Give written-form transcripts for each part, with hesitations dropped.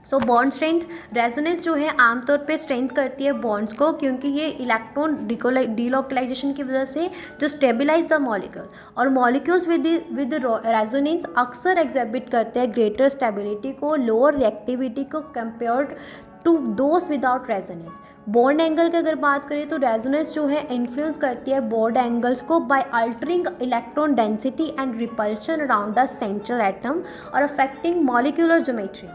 So bond strength, resonance जो है आमतौर पे स्ट्रेंथ करती है बॉन्ड्स को, क्योंकि ये इलेक्ट्रॉन डीलोकलाइजेशन की वजह से जो स्टेबलाइज द मॉलिक्यूल, और मॉलिक्यूल्स विद रेजोनेंस अक्सर एग्जिबिट करते हैं ग्रेटर स्टेबिलिटी को, लोअर रिएक्टिविटी को compared to those without resonance. Bond angle की अगर बात करें तो रेजोनेंस जो है इन्फ्लुएंस करती है बॉन्ड एंगल्स को by altering electron density and repulsion around the central atom और affecting molecular geometry.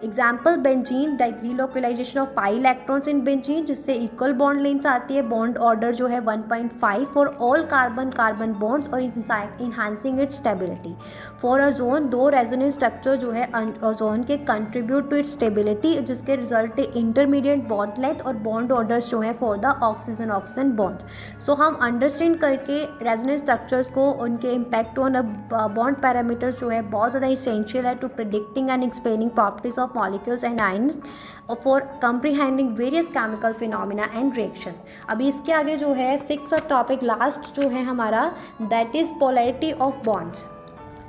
Example benzene, delocalization of pi electrons in benzene, जिससे इक्वल बॉन्ड लेंथ आती है, बॉन्ड ऑर्डर जो है 1.5 for all carbon carbon bonds और enhancing its stability. For ozone, दो resonance structure जो है ओजोन के कंट्रीब्यूट टू इट्स स्टेबिलिटी, जिसके रिजल्ट इंटरमीडिएट बॉन्ड लेंथ और बॉन्ड ऑर्डर्स जो है for the oxygen oxygen bond. So हम अंडरस्टैंड करके रेजोनेंस स्ट्रक्चर्स को, उनके इम्पैक्ट ऑन बॉन्ड पैरामीटर्स जो है बहुत ज़्यादा इसेंशियल है to predicting and explaining properties of molecules and ions for comprehending various chemical phenomena and reactions। अभी इसके आगे जो है 6th टॉपिक लास्ट जो है हमारा, that is polarity of bonds.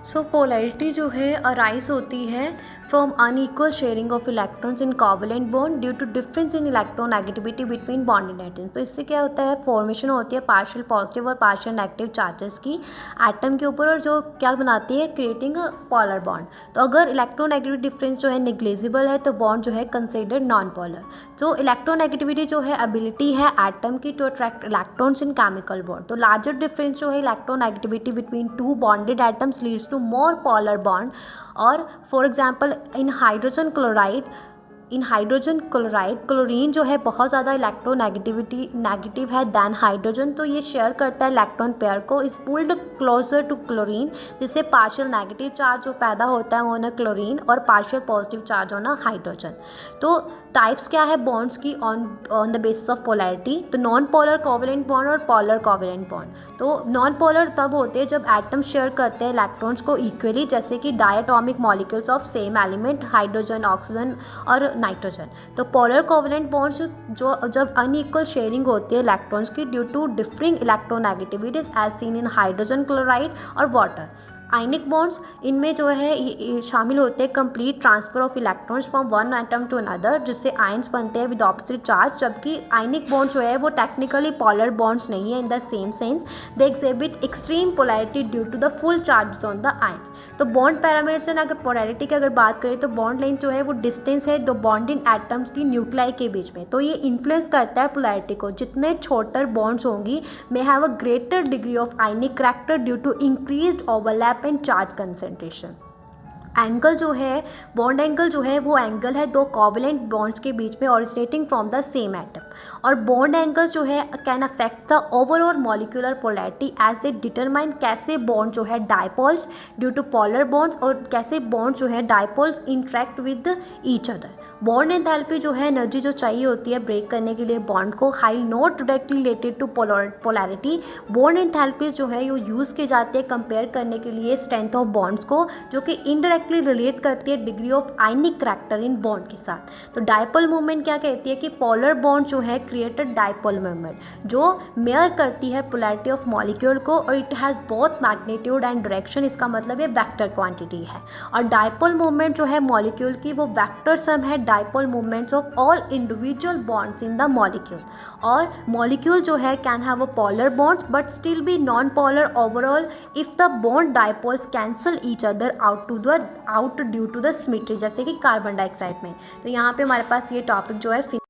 So polarity जो है अराइज होती है from unequal sharing of electrons in covalent bond due to difference in electronegativity between bonded atoms. तो इससे क्या होता है, फॉर्मेशन होती है पार्शियल पॉजिटिव और पार्शियल नेगेटिव चार्जेस की एटम के ऊपर, और जो क्या बनाती है, क्रिएटिंग अ पोलर बॉन्ड। तो अगर इलेक्ट्रोनेगेटिव डिफरेंस जो है निग्लेजिबल है तो बॉन्ड जो है कंसिडर्ड नॉन पोलर। तो इलेक्ट्रोनेगेटिविटी जो है एबिलिटी है एटम की to attract electrons in chemical bond. तो लार्जर डिफरेंस जो है electronegativity between two bonded atoms leads to more polar bond। और for example in hydrogen chloride chlorine जो है बहुत ज़्यादा इलेक्ट्रोनेगेटिविटी नेगेटिव है दैन हाइड्रोजन, तो ये शेयर करता है इलेक्ट्रॉन पेयर को, is pulled closer to chlorine, जिससे पार्शियल नेगेटिव चार्ज जो पैदा होता है वो ना क्लोरीन और पार्शियल पॉजिटिव चार्ज होना हाइड्रोजन। तो टाइप्स क्या है बॉन्ड्स की on the basis of polarity, तो नॉन पोलर कोवलेंट बॉन्ड और पोलर कोवलेंट बॉन्ड। तो नॉन पोलर तब होते हैं जब एटम शेयर करते हैं इलेक्ट्रॉन्स को इक्वली, जैसे कि diatomic molecules of same element, hydrogen, oxygen और नाइट्रोजन। तो पोलर कोवलेंट बॉन्ड्स जो जब अनइक्वल शेयरिंग होती है इलेक्ट्रॉन्स की due to differing electronegativities as seen in hydrogen chloride और वाटर। आयनिक बॉन्ड्स, इनमें जो है ये शामिल होते हैं complete transfer of electrons from one atom to another, जिससे आयंस बनते हैं विद ऑपोजिट चार्ज। जबकि आयनिक बॉन्ड जो है वो टेक्निकली पोलर बॉन्ड्स नहीं है in the same sense, they exhibit extreme polarity due to the full charge on the ions. तो बॉन्ड पैरामीटर्स एंड अगर पोलैरिटी की अगर बात करें तो बॉन्ड लेंथ जो है वो डिस्टेंस है दो बॉन्डिंग एटम्स की न्यूक्लाई के बीच में, तो ये इन्फ्लुएंस करता है पोलैरिटी को। जितने छोटर बॉन्ड्स होंगी may have a greater degree of ionic character due to increased overlap and charge concentration. Angle जो है, बॉन्ड एंगल जो है वो एंगल है दो कोवलेंट बॉन्ड्स के बीच में originating from the same atom, और बॉन्ड एंगल्स जो है can affect the overall molecular polarity as they determine कैसे बॉन्ड जो है dipoles due to polar bonds और कैसे बॉन्ड जो है dipoles interact with each other. Bond enthalpy जो है एनर्जी जो चाहिए होती है ब्रेक करने के लिए बॉन्ड को, high not directly related to polarity. Bond enthalpy जो है ये यूज़ की जाती है कंपेयर करने के लिए स्ट्रेंथ ऑफ बॉन्ड्स को, जो कि इनडायरेक्टली रिलेट करती है degree of ionic character in bond के साथ। तो डायपोल मूवमेंट क्या कहती है कि पोलर बॉन्ड जो है क्रिएटेड डायपोल मूवमेंट जो मेयर करती है पोलैरिटी ऑफ मॉलिक्यूल को, और it has both magnitude and direction, इसका मतलब ये वेक्टर क्वांटिटी है। और डायपोल मूवमेंट जो है मॉलिक्यूल की वो वेक्टर सम है dipole movements of all individual bonds in the molecule. और मॉलिक्यूल जो है can have a polar bonds but still be non polar overall if the bond dipoles cancel each other out due to the symmetry, जैसे कि carbon dioxide में। तो यहाँ पे हमारे पास ये टॉपिक जो है